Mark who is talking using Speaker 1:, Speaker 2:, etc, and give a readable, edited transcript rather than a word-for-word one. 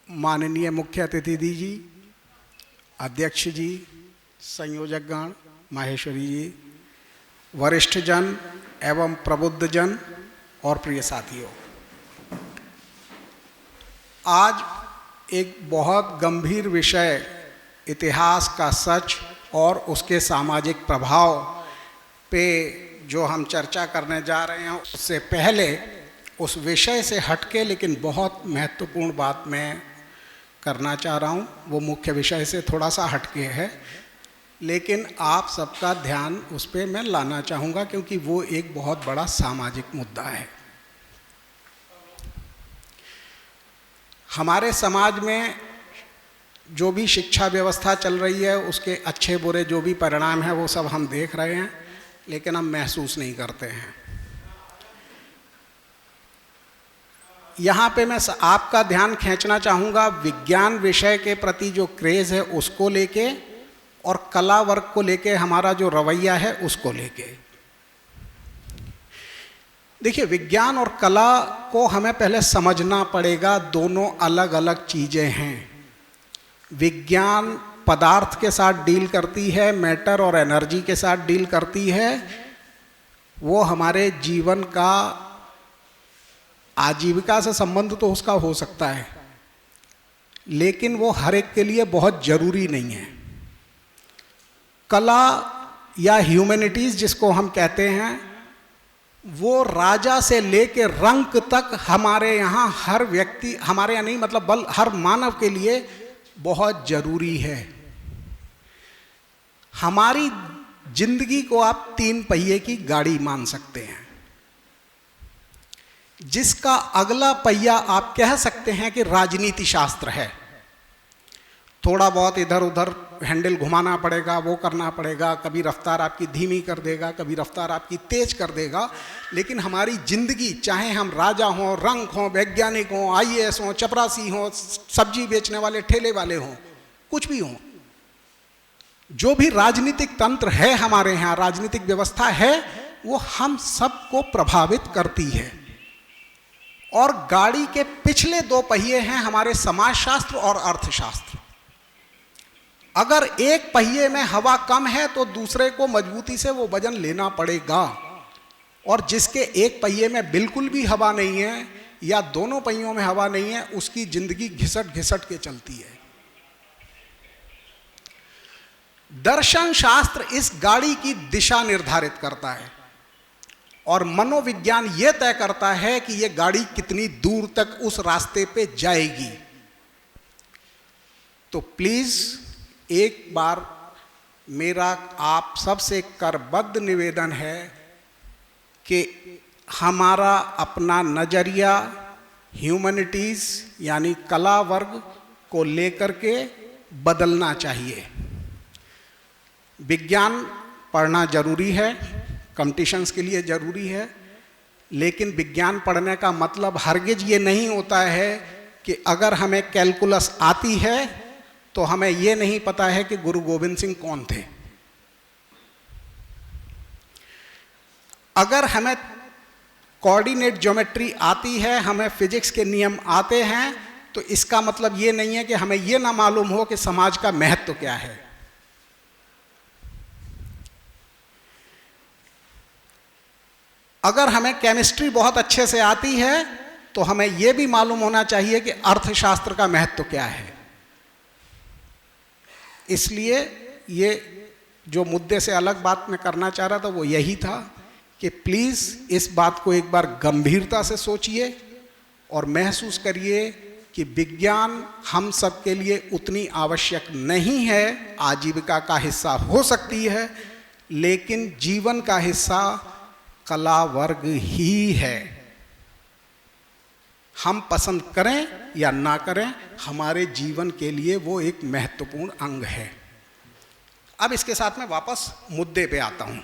Speaker 1: माननीय मुख्य अतिथि जी, अध्यक्ष जी, संयोजकगण, माहेश्वरी जी, वरिष्ठ जन एवं प्रबुद्ध जन और प्रिय साथियों, आज एक बहुत गंभीर विषय इतिहास का सच और उसके सामाजिक प्रभाव पे जो हम चर्चा करने जा रहे हैं, उससे पहले उस विषय से हटके लेकिन बहुत महत्वपूर्ण बात मैं करना चाह रहा हूँ। वो मुख्य विषय से थोड़ा सा हटके है, लेकिन आप सबका ध्यान उस पर मैं लाना चाहूँगा क्योंकि वो एक बहुत बड़ा सामाजिक मुद्दा है। हमारे समाज में जो भी शिक्षा व्यवस्था चल रही है, उसके अच्छे बुरे जो भी परिणाम हैं वो सब हम देख रहे हैं, लेकिन हम महसूस नहीं करते हैं। यहाँ पे मैं आपका ध्यान खींचना चाहूँगा विज्ञान विषय के प्रति जो क्रेज़ है उसको लेके और कला वर्ग को लेके हमारा जो रवैया है उसको लेके। देखिए, विज्ञान और कला को हमें पहले समझना पड़ेगा, दोनों अलग अलग चीज़ें हैं। विज्ञान पदार्थ के साथ डील करती है, मैटर और एनर्जी के साथ डील करती है। वो हमारे जीवन का आजीविका से संबंध तो उसका हो सकता है, लेकिन वो हर एक के लिए बहुत जरूरी नहीं है। कला या ह्यूमैनिटीज़ जिसको हम कहते हैं, वो राजा से लेके रंक तक हमारे यहाँ हर व्यक्ति, हमारे यहाँ नहीं मतलब हर मानव के लिए बहुत जरूरी है। हमारी जिंदगी को आप 3 पहिए की गाड़ी मान सकते हैं, जिसका अगला पहिया आप कह सकते हैं कि राजनीति शास्त्र है। थोड़ा बहुत इधर उधर हैंडल घुमाना पड़ेगा, वो करना पड़ेगा, कभी रफ्तार आपकी धीमी कर देगा, कभी रफ्तार आपकी तेज कर देगा, लेकिन हमारी जिंदगी, चाहे हम राजा हों, रंक हों, वैज्ञानिक हों, IAS हों, चपरासी हों, सब्जी बेचने वाले ठेले वाले हों, कुछ भी हों, जो भी राजनीतिक तंत्र है हमारे यहाँ, राजनीतिक व्यवस्था है, वो हम सबको प्रभावित करती है। और गाड़ी के पिछले 2 पहिए हैं हमारे समाजशास्त्र और अर्थशास्त्र। अगर एक पहिए में हवा कम है तो दूसरे को मजबूती से वो वजन लेना पड़ेगा, और जिसके एक पहिए में बिल्कुल भी हवा नहीं है या दोनों पहियों में हवा नहीं है, उसकी जिंदगी घिसट घिसट के चलती है। दर्शन शास्त्र इस गाड़ी की दिशा निर्धारित करता है और मनोविज्ञान यह तय करता है कि यह गाड़ी कितनी दूर तक उस रास्ते पे जाएगी। तो प्लीज एक बार मेरा आप सबसे करबद्ध निवेदन है कि हमारा अपना नजरिया ह्यूमैनिटीज यानी कला वर्ग को लेकर के बदलना चाहिए। विज्ञान पढ़ना जरूरी है, कंपटीशंस के लिए जरूरी है, लेकिन विज्ञान पढ़ने का मतलब हरगिज ये नहीं होता है कि अगर हमें कैलकुलस आती है तो हमें ये नहीं पता है कि गुरु गोविंद सिंह कौन थे। अगर हमें कोऑर्डिनेट ज्योमेट्री आती है, हमें फिजिक्स के नियम आते हैं, तो इसका मतलब ये नहीं है कि हमें ये ना मालूम हो कि समाज का महत्व क्या है। अगर हमें केमिस्ट्री बहुत अच्छे से आती है तो हमें यह भी मालूम होना चाहिए कि अर्थशास्त्र का महत्व क्या है। इसलिए ये जो मुद्दे से अलग बात मैं करना चाह रहा था वो यही था कि प्लीज इस बात को एक बार गंभीरता से सोचिए और महसूस करिए कि विज्ञान हम सब के लिए उतनी आवश्यक नहीं है। आजीविका का हिस्सा हो सकती है, लेकिन जीवन का हिस्सा कला वर्ग ही है। हम पसंद करें या ना करें, हमारे जीवन के लिए वो एक महत्वपूर्ण अंग है। अब इसके साथ मैं वापस मुद्दे पे आता हूं।